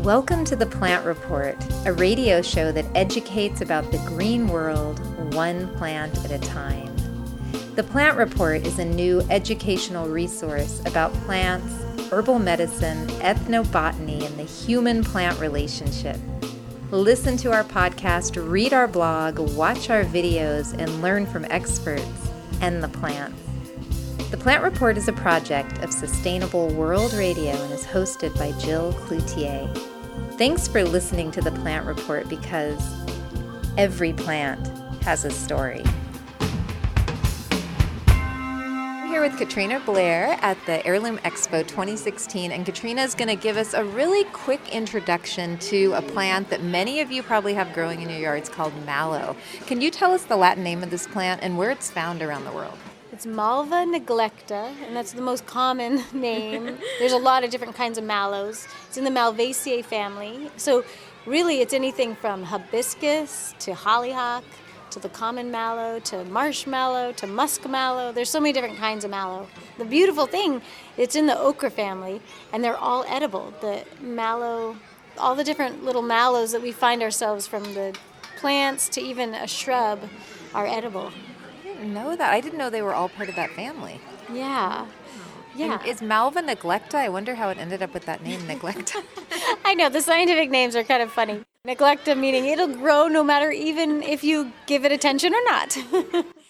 Welcome to The Plant Report, a radio show that educates about the green world one plant at a time. The Plant Report is a new educational resource about plants, herbal medicine, ethnobotany, and the human-plant relationship. Listen to our podcast, read our blog, watch our videos, and learn from experts and the plants. The Plant Report is a project of Sustainable World Radio and is hosted by Jill Cloutier. Thanks for listening to The Plant Report because every plant has a story. I'm here with Katrina Blair at the Heirloom Expo 2016, and Katrina is going to give us a really quick introduction to a plant that many of you probably have growing in your yards called mallow. Can you tell us the Latin name of this plant and where it's found around the world? It's Malva neglecta, and that's the most common name. There's a lot of different kinds of mallows. It's in the Malvaceae family. So really it's anything from hibiscus to hollyhock to the common mallow to marshmallow to musk mallow. There's so many different kinds of mallow. The beautiful thing, it's in the ochre family, and they're all edible. The mallow, all the different little mallows that we find ourselves, from the plants to even a shrub, are edible. Know that. I didn't know they were all part of that family. Yeah. And is Malva neglecta? I wonder how it ended up with that name, neglecta. I know, the scientific names are kind of funny. Neglecta meaning it'll grow no matter even if you give it attention or not.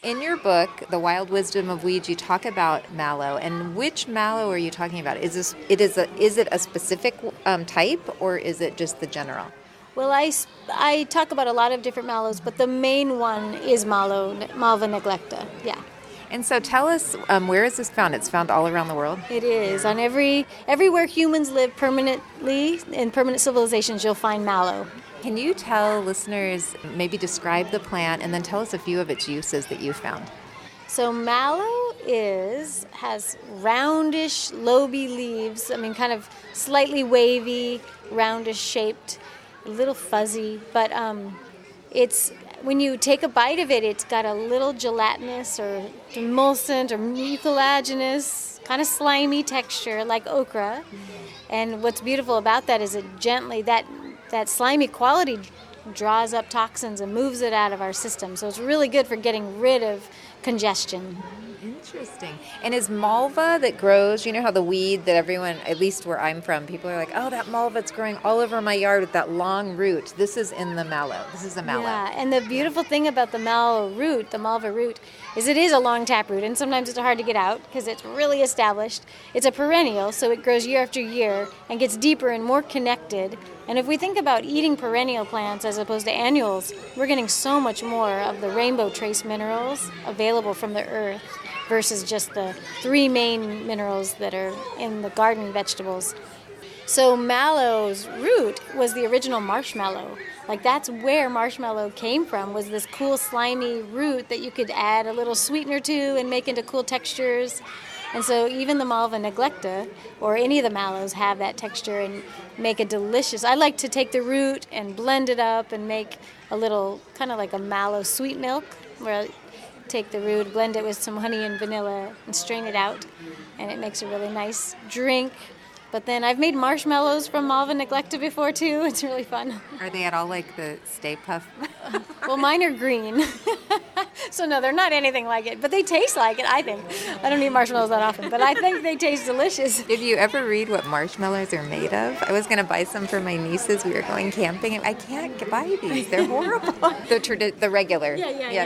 In your book, The Wild Wisdom of Weeds, you talk about mallow. And which mallow are you talking about? Is it a specific type, or is it just the general? Well, I talk about a lot of different mallows, but the main one is Malva neglecta, yeah. And so tell us, where is this found? It's found all around the world? It is. On everywhere humans live permanently, in permanent civilizations, you'll find mallow. Can you tell listeners, maybe describe the plant, and then tell us a few of its uses that you found? So mallow has roundish, loby leaves, kind of slightly wavy, roundish shaped, a little fuzzy, but it's, when you take a bite of it, it's got a little gelatinous or emulsient or mucilaginous, kind of slimy texture like okra. And what's beautiful about that is it gently, that slimy quality draws up toxins and moves it out of our system. So it's really good for getting rid of congestion. Interesting. And is malva that grows, you know how the weed that everyone, at least where I'm from, people are like, oh, that malva, it's growing all over my yard with that long root. This is in the mallow. This is a mallow. Yeah, and the beautiful thing about the malva root, is it is a long taproot, and sometimes it's hard to get out because it's really established. It's a perennial, so it grows year after year and gets deeper and more connected. And if we think about eating perennial plants as opposed to annuals, we're getting so much more of the rainbow trace minerals available from the earth versus just the three main minerals that are in the garden vegetables. So mallow's root was the original marshmallow. Like, that's where marshmallow came from, was this cool slimy root that you could add a little sweetener to and make into cool textures. And so even the Malva neglecta, or any of the mallows, have that texture and make a delicious. I like to take the root and blend it up and make a little, kind of like a mallow sweet milk, where I take the root, blend it with some honey and vanilla, and strain it out, and it makes a really nice drink. But then I've made marshmallows from Malva neglecta before too. It's really fun. Are they at all like the Stay Puft? Well, mine are green. So no, they're not anything like it, but they taste like it, I think. I don't eat marshmallows that often, but I think they taste delicious. Did you ever read what marshmallows are made of? I was going to buy some for my nieces. We were going camping, and I can't buy these. They're horrible. The regular,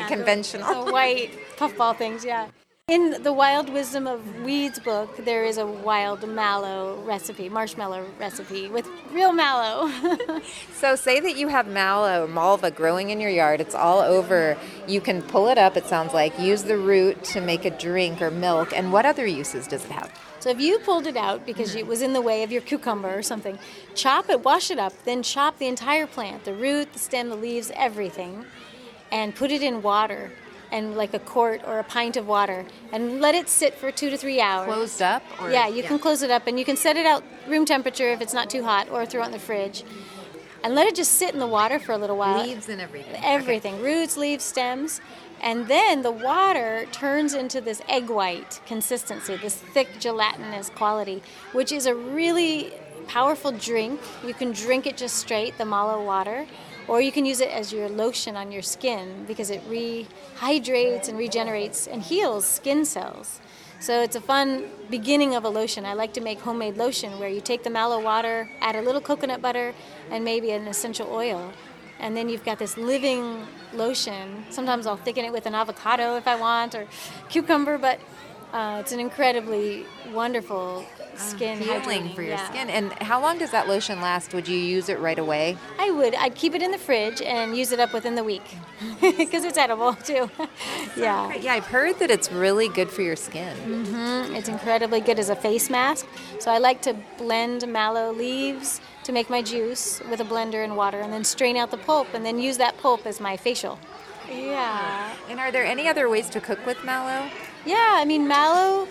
conventional. The white puffball things, yeah. In the Wild Wisdom of Weeds book, there is a wild mallow recipe, marshmallow recipe with real mallow. So say that you have malva growing in your yard. It's all over. You can pull it up, it sounds like, use the root to make a drink or milk. And what other uses does it have? So if you pulled it out because it was in the way of your cucumber or something, chop it, wash it up, then chop the entire plant, the root, the stem, the leaves, everything, and put it in water. And like a quart or a pint of water, and let it sit for 2 to 3 hours. Closed up? Or? Yeah, you can close it up, and you can set it out room temperature if it's not too hot, or throw it in the fridge. And let it just sit in the water for a little while. Leaves and everything. Everything. Okay. Roots, leaves, stems. And then the water turns into this egg white consistency, this thick gelatinous quality, which is a really powerful drink. You can drink it just straight, the mallow water, or you can use it as your lotion on your skin because it rehydrates and regenerates and heals skin cells. So it's a fun beginning of a lotion. I like to make homemade lotion where you take the mallow water, add a little coconut butter, and maybe an essential oil. And then you've got this living lotion. Sometimes I'll thicken it with an avocado if I want, or cucumber, but it's an incredibly wonderful skin healing hydrating for your skin. And how long does that lotion last? Would you use it right away? I would. I'd keep it in the fridge and use it up within the week because it's edible too. Yeah. Yeah, I've heard that it's really good for your skin. Mm-hmm. It's incredibly good as a face mask. So I like to blend mallow leaves to make my juice with a blender and water, and then strain out the pulp and then use that pulp as my facial. Yeah. And are there any other ways to cook with mallow? Yeah, I mean, mallow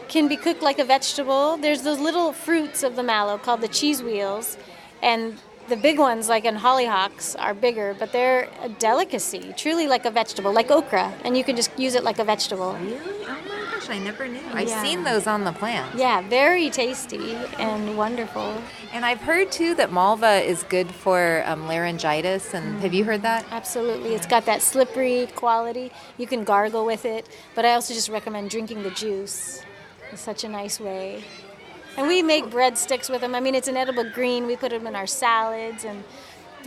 can be cooked like a vegetable. There's those little fruits of the mallow called the cheese wheels, and the big ones, like in hollyhocks, are bigger, but they're a delicacy, truly like a vegetable, like okra, and you can just use it like a vegetable. Really? Oh my gosh, I never knew. I've seen those on the plant. Yeah, very tasty and wonderful. And I've heard, too, that Malva is good for laryngitis, and have you heard that? Absolutely. It's got that slippery quality. You can gargle with it, but I also just recommend drinking the juice. It's such a nice way. And we make breadsticks with them. I mean, it's an edible green. We put them in our salads. And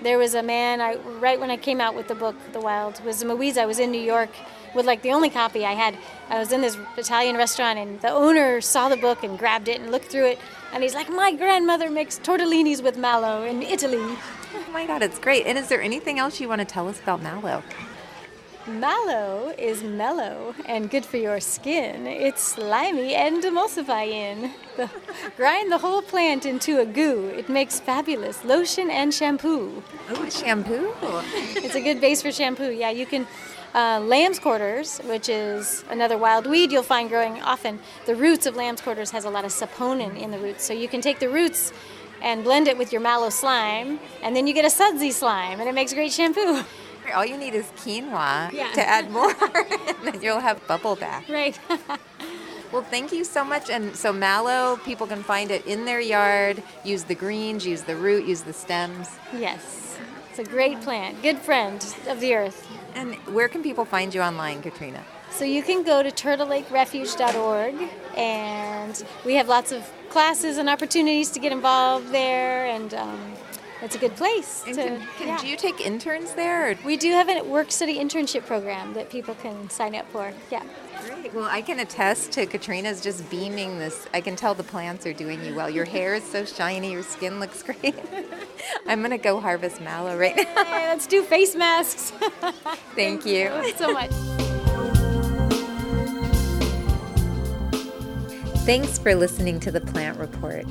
there was a man, right when I came out with the book, The Wild Wisdom of Weeds, I was in New York with like the only copy I had. I was in this Italian restaurant, and the owner saw the book and grabbed it and looked through it. And he's like, my grandmother makes tortellinis with mallow in Italy. Oh my God, it's great. And is there anything else you want to tell us about mallow? Mallow is mellow and good for your skin. It's slimy and emulsifying. Grind the whole plant into a goo. It makes fabulous lotion and shampoo. Oh, shampoo. It's a good base for shampoo. Yeah, you can. Lamb's quarters, which is another wild weed you'll find growing often. The roots of lamb's quarters has a lot of saponin in the roots. So you can take the roots and blend it with your mallow slime, and then you get a sudsy slime, and it makes great shampoo. All you need is quinoa to add more, and then you'll have bubble bath. Right. Well, thank you so much. And so mallow, people can find it in their yard. Use the greens, use the root, use the stems. Yes. It's a great plant. Good friend of the earth. And where can people find you online, Katrina? So you can go to turtlelakerefuge.org, and we have lots of classes and opportunities to get involved there, and it's a good place. Do you take interns there? Or? We do have a work-study internship program that people can sign up for. Yeah. Great. Well, I can attest to Katrina's just beaming this. I can tell the plants are doing you well. Your hair is so shiny. Your skin looks great. I'm going to go harvest mallow right now. Hey, let's do face masks. Thank you so much. Thanks for listening to The Plant Report.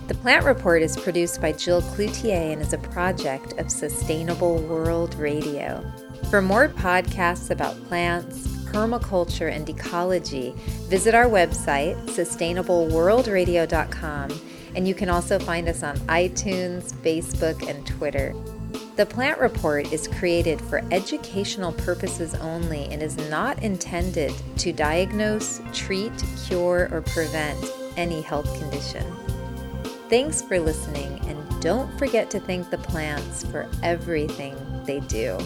The Plant Report is produced by Jill Cloutier and is a project of Sustainable World Radio. For more podcasts about plants, permaculture, and ecology, visit our website, sustainableworldradio.com, and you can also find us on iTunes, Facebook, and Twitter. The Plant Report is created for educational purposes only and is not intended to diagnose, treat, cure, or prevent any health condition. Thanks for listening, and don't forget to thank the plants for everything they do.